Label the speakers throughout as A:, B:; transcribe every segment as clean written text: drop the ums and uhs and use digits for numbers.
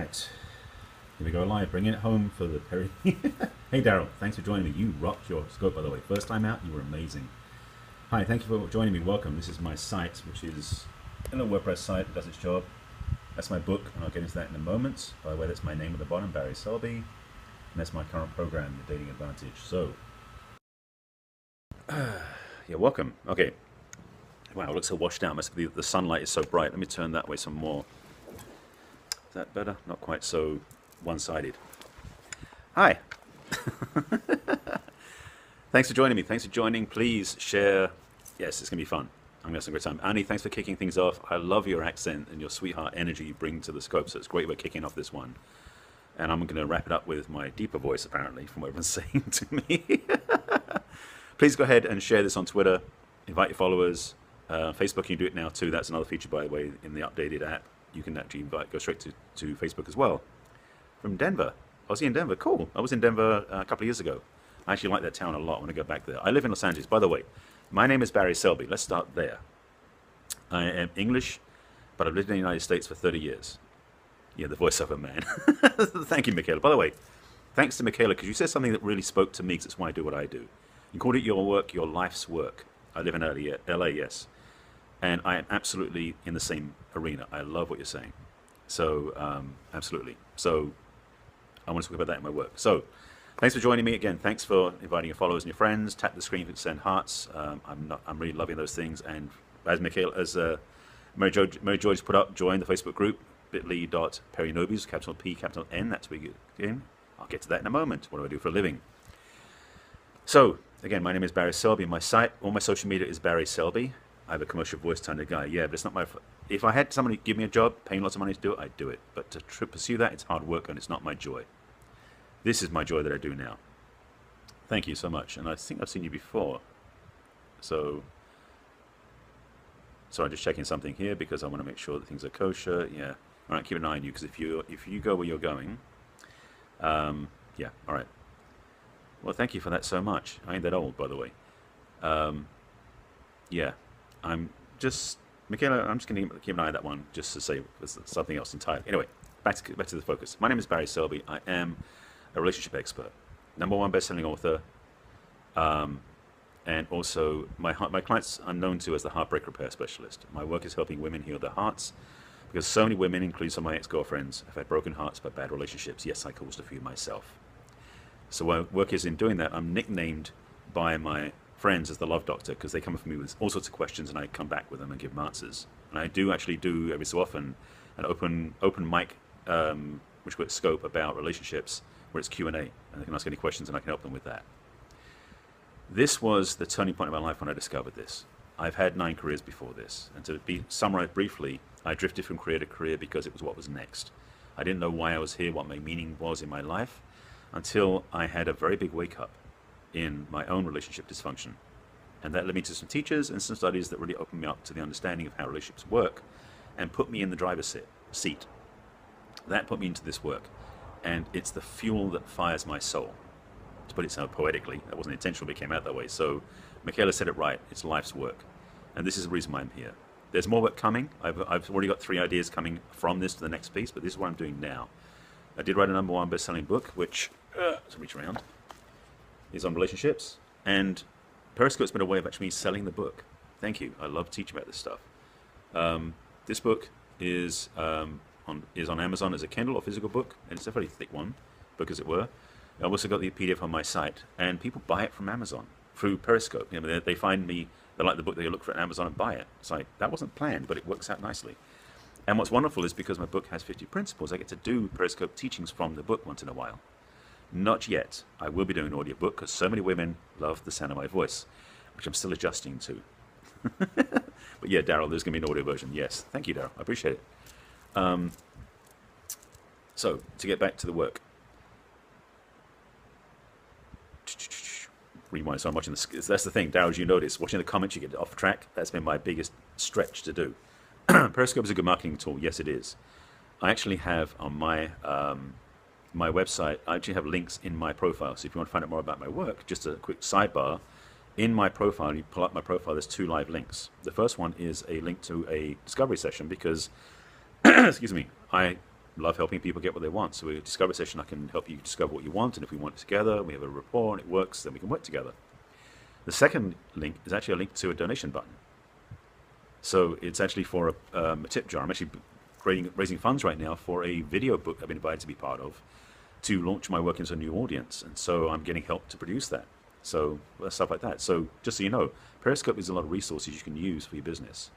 A: Right. Here we go live, bringing it home for the Perry. Hey Daryl, thanks for joining me. You rocked your scope, by the way. First time out, you were amazing. Hi, thank you for joining me. Welcome. This is my site, which is a little WordPress site that does its job. That's my book, and I'll get into that in a moment. By the way, that's my name at the bottom, Barry Selby. And that's my current program, The Dating Advantage. So, yeah, welcome. Okay. Wow, it looks so washed out. Must be the sunlight is so bright. Let me turn that way some more. Is that better? Not quite so one-sided. Hi. Thanks for joining me. Thanks for joining. Please share. Yes, it's going to be fun. I'm going to have some great time. Annie, thanks for kicking things off. I love your accent and your sweetheart energy you bring to the scope, so it's great we're kicking off this one. And I'm going to wrap it up with my deeper voice, apparently, from what everyone's saying to me. Please go ahead and share this on Twitter. Invite your followers. Facebook, you can do it now too. That's another feature, by the way, in the updated app. You can actually go straight to Facebook as well. From Denver. I was in Denver. Cool. I was in Denver a couple of years ago. I actually like that town a lot. I want to go back there. I live in Los Angeles. By the way, my name is Barry Selby. Let's start there. I am English, but I've lived in the United States for 30 years. Yeah, the voiceover man. Thank you, Michaela. By the way, thanks to Michaela, because you said something that really spoke to me, because it's why I do what I do. You called it your work, your life's work. I live in LA, yes. And I am absolutely in the same arena. I love what you're saying. So, absolutely. So, I want to talk about that in my work. So, thanks for joining me again. Thanks for inviting your followers and your friends. Tap the screen to send hearts. I'm really loving those things. And as Mary George put up, join the Facebook group, bit.ly.perrynobis, capital P, capital N. That's where you get in. I'll get to that in a moment. What do I do for a living? So, again, my name is Barry Selby. My site, all my social media is Barry Selby. I have a commercial voice kind of guy. Yeah, but it's not my... If I had somebody give me a job, paying lots of money to do it, I'd do it. But to pursue that, it's hard work and it's not my joy. This is my joy that I do now. Thank you so much. And I think I've seen you before. So I'm just checking something here because I want to make sure that things are kosher. Yeah. All right, keep an eye on you, because if you go where you're going, yeah, all right. Well, thank you for that so much. I ain't that old, by the way. Yeah, Michaela, I'm just going to keep an eye on that one just to say something else entirely. Anyway, back to the focus. My name is Barry Selby. I am a relationship expert, #1 best-selling author, and also my clients I'm known to as the heartbreak repair specialist. My work is helping women heal their hearts, because so many women, including some of my ex-girlfriends, have had broken hearts by bad relationships. Yes, I caused a few myself. So my work is in doing that. I'm nicknamed by my friends as the love doctor, because they come up to me with all sorts of questions and I come back with them and give them answers. And I do actually do every so often an open mic, which we're at Scope, about relationships, where it's Q&A, and they can ask any questions and I can help them with that. This was the turning point of my life when I discovered this. I've had 9 careers before this, and to be summarized briefly, I drifted from career to career because it was what was next. I didn't know why I was here, what my meaning was in my life, until I had a very big wake up in my own relationship dysfunction. And that led me to some teachers and some studies that really opened me up to the understanding of how relationships work and put me in the driver's seat. That put me into this work. And it's the fuel that fires my soul. To put it so poetically, that wasn't intentional, but it came out that way. So Michaela said it right, it's life's work. And this is the reason why I'm here. There's more work coming. I've already got 3 ideas coming from this to the next piece, but this is what I'm doing now. I did write a #1 best-selling book, which, let's reach around, is on relationships, and Periscope's been a way of actually selling the book. Thank you. I love teaching about this stuff. This book is on Amazon as a Kindle or physical book, and it's a very thick one, book as it were. I've also got the PDF on my site, and people buy it from Amazon through Periscope. You know, they find me, they like the book, they look for it on Amazon and buy it. It's like, that wasn't planned, but it works out nicely. And what's wonderful is because my book has 50 principles, I get to do Periscope teachings from the book once in a while. Not yet. I will be doing an audiobook because so many women love the sound of my voice, which I'm still adjusting to. But yeah, Daryl, there's going to be an audio version. Yes. Thank you, Daryl. I appreciate it. So, to get back to the work. Rewind, so I'm watching this. That's the thing, Daryl, as you notice, watching the comments, you get off track. That's been my biggest stretch to do. Periscope is a good marketing tool. Yes, it is. I actually have on my my website, I actually have links in my profile. So if you want to find out more about my work, just a quick sidebar, in my profile, you pull up my profile, there's 2 live links. The first one is a link to a discovery session because, excuse me, I love helping people get what they want. So a discovery session, I can help you discover what you want, and if we want it together, we have a rapport and it works, then we can work together. The second link is actually a link to a donation button. So it's actually for a tip jar. I'm actually raising funds right now for a video book I've been invited to be part of to launch my work into a new audience. And so I'm getting help to produce that. So stuff like that. So just so you know, Periscope is a lot of resources you can use for your business.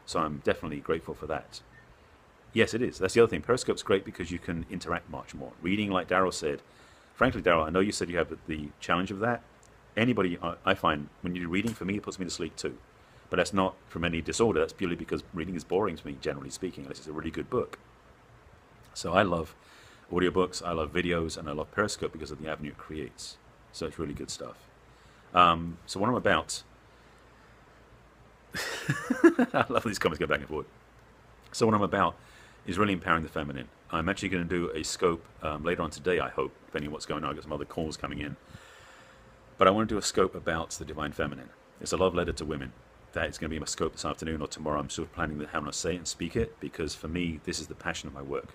A: So I'm definitely grateful for that. Yes, it is. That's the other thing. Periscope's great because you can interact much more. Reading, like Daryl said. Frankly, Daryl, I know you said you have the challenge of that. Anybody, I find, when you're reading, for me, it puts me to sleep too. But that's not from any disorder. That's purely because reading is boring to me, generally speaking, unless it's a really good book. So I love audiobooks, I love videos, and I love Periscope because of the avenue it creates. So it's really good stuff. So what I'm about... I love these comments go back and forth. So what I'm about is really empowering the feminine. I'm actually going to do a scope later on today, I hope, depending on what's going on. I've got some other calls coming in. But I want to do a scope about the divine feminine. It's a love letter to women. That is going to be my scope this afternoon or tomorrow. I'm sort of planning how I'm going to say it and speak it, because for me, this is the passion of my work.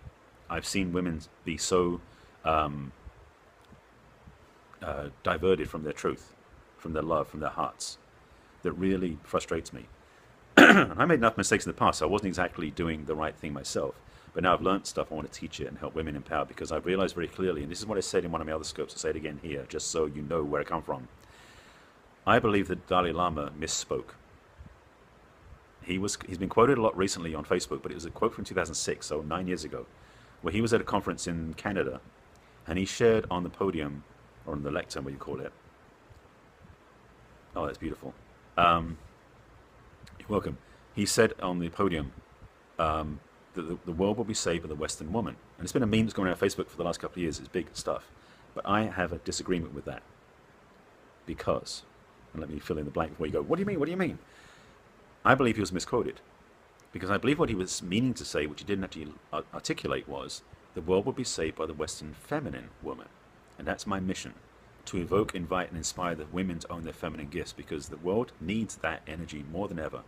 A: I've seen women be so diverted from their truth, from their love, from their hearts, that really frustrates me. And I made enough mistakes in the past, so I wasn't exactly doing the right thing myself. But now I've learned stuff, I want to teach it and help women empower, because I've realized very clearly, and this is what I said in one of my other scopes, I'll say it again here, just so you know where I come from. I believe that Dalai Llama misspoke. He's been quoted a lot recently on Facebook, but it was a quote from 2006, so 9 years ago, where he was at a conference in Canada, and he shared on the podium, or on the lectern, what you call it. Oh, that's beautiful. You're welcome. He said on the podium, that the world will be saved by the Western woman. And it's been a meme that's going around Facebook for the last couple of years. It's big stuff. But I have a disagreement with that. Because, and let me fill in the blank before you go, what do you mean? What do you mean? I believe he was misquoted. Because I believe what he was meaning to say, which he didn't actually articulate, was the world will be saved by the Western feminine woman. And that's my mission. To evoke, invite, and inspire the women to own their feminine gifts, because the world needs that energy more than ever.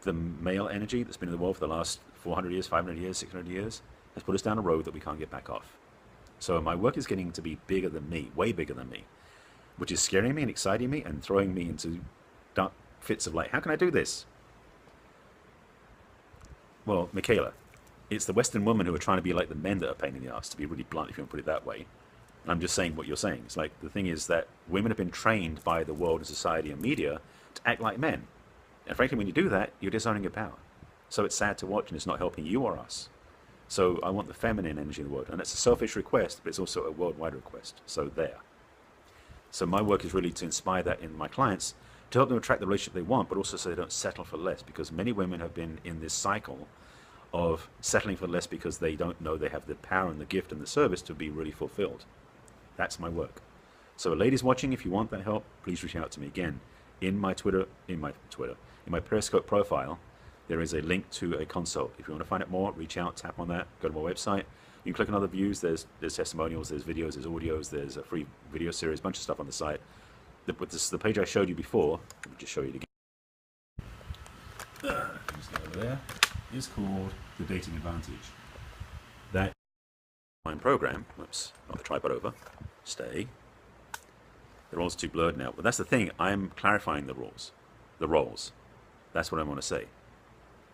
A: The male energy that's been in the world for the last 400 years, 500 years, 600 years, has put us down a road that we can't get back off. So my work is getting to be bigger than me, way bigger than me, which is scaring me and exciting me and throwing me into dark fits of like, how can I do this? Well, Michaela, it's the Western women who are trying to be like the men that are pain in the arse, to be really blunt, if you want to put it that way. And I'm just saying what you're saying. It's like, the thing is that women have been trained by the world and society and media to act like men. And frankly, when you do that, you're disowning your power. So it's sad to watch, and it's not helping you or us. So I want the feminine energy in the world. And it's a selfish request, but it's also a worldwide request. So there. So my work is really to inspire that in my clients, to help them attract the relationship they want, but also so they don't settle for less. Because many women have been in this cycle of settling for less because they don't know they have the power and the gift and the service to be really fulfilled. That's my work. So ladies watching, if you want that help, please reach out to me. Again, in my Periscope profile, there is a link to a consult. If you want to find out more, reach out, tap on that, go to my website. You can click on other views. There's testimonials, there's videos, there's audios, there's a free video series, a bunch of stuff on the site. The page I showed you before, let me just show you it again. Just go over there. Is called The Dating Advantage. That online program, whoops, not the tripod over, stay. The roles are too blurred now. But that's the thing, I'm clarifying the roles. That's what I want to say.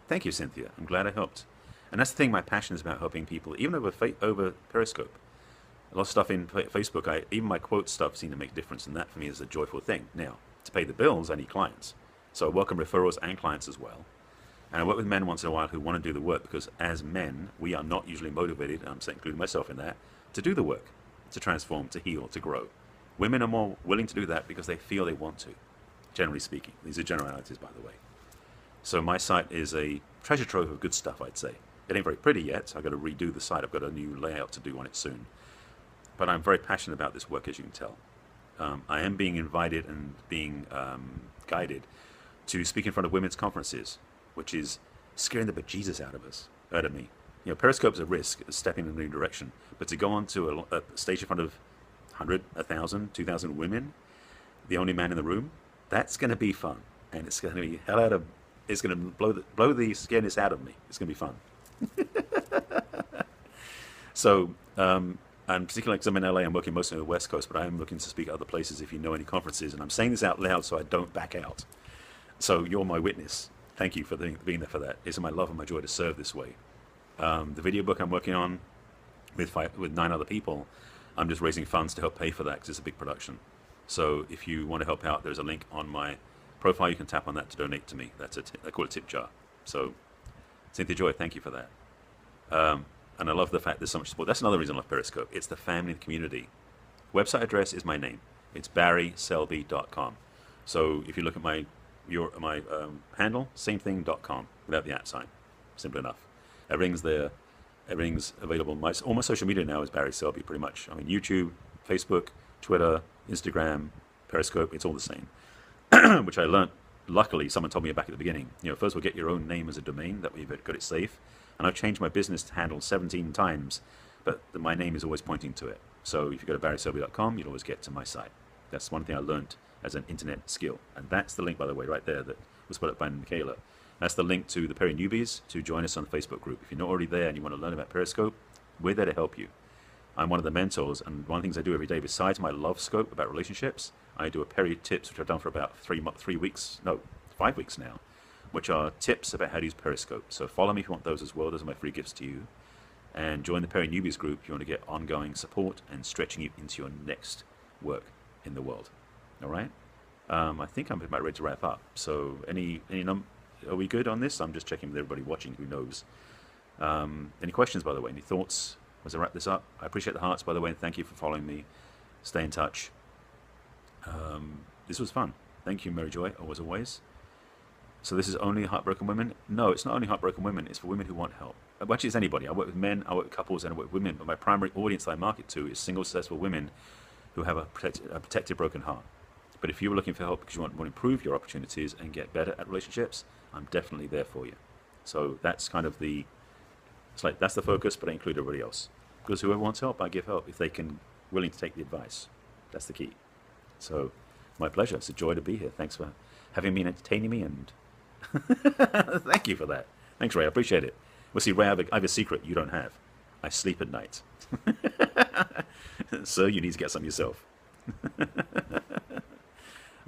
A: Thank you, Cynthia. I'm glad I helped. And that's the thing, my passion is about helping people, even over Periscope. A lot of stuff in Facebook, even my quote stuff seem to make a difference, and that for me is a joyful thing. Now, to pay the bills, I need clients. So I welcome referrals and clients as well. And I work with men once in a while who want to do the work, because as men, we are not usually motivated, and I'm saying, including myself in that, to do the work, to transform, to heal, to grow. Women are more willing to do that because they feel they want to, generally speaking. These are generalities, by the way. So my site is a treasure trove of good stuff, I'd say. It ain't very pretty yet. I've got to redo the site. I've got a new layout to do on it soon. But I'm very passionate about this work, as you can tell. I am being invited and being guided to speak in front of women's conferences, which is scaring the bejesus out of me. You know, Periscope's a risk, a step in a new direction. But to go on to a stage in front of 100, 1,000, 2,000 women, the only man in the room, that's going to be fun. And it's going to be it's going to blow the scariness out of me. It's going to be fun. So, and particularly because I'm in LA, I'm working mostly on the West Coast, but I am looking to speak at other places if you know any conferences. And I'm saying this out loud so I don't back out. So you're my witness. Thank you for being there for that. It's my love and my joy to serve this way. The video book I'm working on with 9 other people, I'm just raising funds to help pay for that because it's a big production. So if you want to help out, there's a link on my profile. You can tap on that to donate to me. I call it tip jar. So Cynthia Joy, thank you for that. And I love the fact there's so much support. That's another reason I love Periscope. It's the family and the community. Website address is my name. It's barryselby.com. So if you look at my handle, same thing.com without the @ sign. Simple enough. Everything's there. Everything's available. All my social media now is Barry Selby, pretty much. I mean, YouTube, Facebook, Twitter, Instagram, Periscope, it's all the same. Which I learned, luckily, someone told me back at the beginning. First of all, get your own name as a domain, that way you've got it safe. And I've changed my business handle 17 times, but my name is always pointing to it. So if you go to barryselby.com, you'll always get to my site. That's one thing I learned as an internet skill. And that's the link, by the way, right there that was put up by Michaela. That's the link to the Perry Newbies to join us on the Facebook group. If you're not already there and you want to learn about Periscope, we're there to help you. I'm one of the mentors, and one of the things I do every day, besides my love scope about relationships, I do a Perry Tips, which I've done for about 5 weeks now, which are tips about how to use Periscope. So follow me if you want those as well. Those are my free gifts to you. And join the Perry Newbies group if you want to get ongoing support and stretching you into your next work in the world. All right? I think I'm about ready to wrap up. So are we good on this? I'm just checking with everybody watching who knows. Any questions, by the way? Any thoughts as I wrap this up? I appreciate the hearts, by the way, and thank you for following me. Stay in touch. This was fun. Thank you, Mary Joy, as always. So this is only heartbroken women? No, it's not only heartbroken women. It's for women who want help. Actually, it's anybody. I work with men, I work with couples, and I work with women. But my primary audience that I market to is single, successful women who have a protected broken heart. But if you were looking for help because you want to improve your opportunities and get better at relationships, I'm definitely there for you. So that's kind of that's the focus, but I include everybody else. Because whoever wants help, I give help if they can, willing to take the advice. That's the key. So, my pleasure. It's a joy to be here. Thanks for having me and entertaining me, and thank you for that. Thanks, Ray. I appreciate it. Well, see, Ray, I have a secret you don't have. I sleep at night. So you need to get some yourself.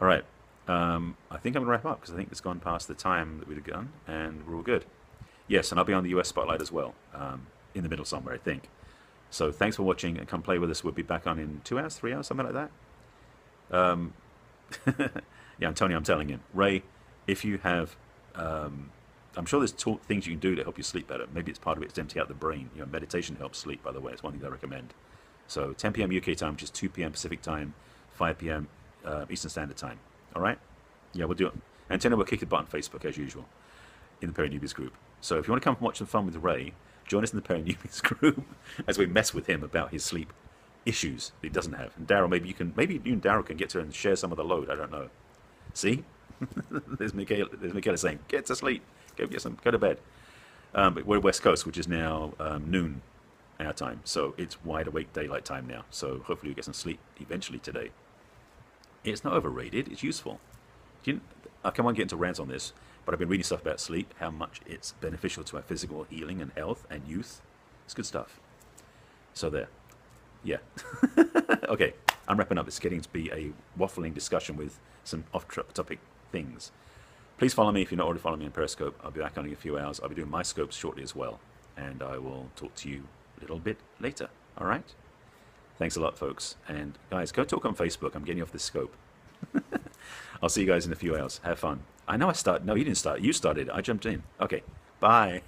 A: All right. I think I'm going to wrap up because I think it's gone past the time that we'd have gone, and we're all good. Yes, and I'll be on the US Spotlight as well, in the middle somewhere, I think. So thanks for watching, and come play with us. We'll be back on in 2 hours, 3 hours, something like that. Yeah, Antonio, I'm telling you. Ray, if you have, I'm sure there's things you can do to help you sleep better. Maybe it's part of it to empty out the brain. Meditation helps sleep, by the way. It's one thing I recommend. So 10 p.m. UK time, which is 2 p.m. Pacific time, 5 p.m. Eastern Standard Time. All right? Yeah, we'll do it. Antonio will kick the butt on Facebook, as usual, in the Perry Newbies group. So if you want to come and watch some fun with Ray, join us in the Perry Newbies group as we mess with him about his sleep issues that he doesn't have. And Daryl, maybe you and Daryl can get to and share some of the load. I don't know. See? There's Michaela saying, get to sleep. Go to bed. But we're West Coast, which is now noon our time. So it's wide awake daylight time now. So hopefully we get some sleep eventually today. It's not overrated. It's useful. I come on get into rants on this, but I've been reading stuff about sleep, how much it's beneficial to our physical healing and health and youth. It's good stuff. So there. Yeah. Okay, I'm wrapping up. It's getting to be a waffling discussion with some off-topic things. Please follow me if you're not already following me on Periscope. I'll be back on in a few hours. I'll be doing my scopes shortly as well. And I will talk to you a little bit later. All right? Thanks a lot, folks. And guys, go talk on Facebook. I'm getting off this scope. I'll see you guys in a few hours. Have fun. I know I started. No, you didn't start. You started. I jumped in. Okay. Bye.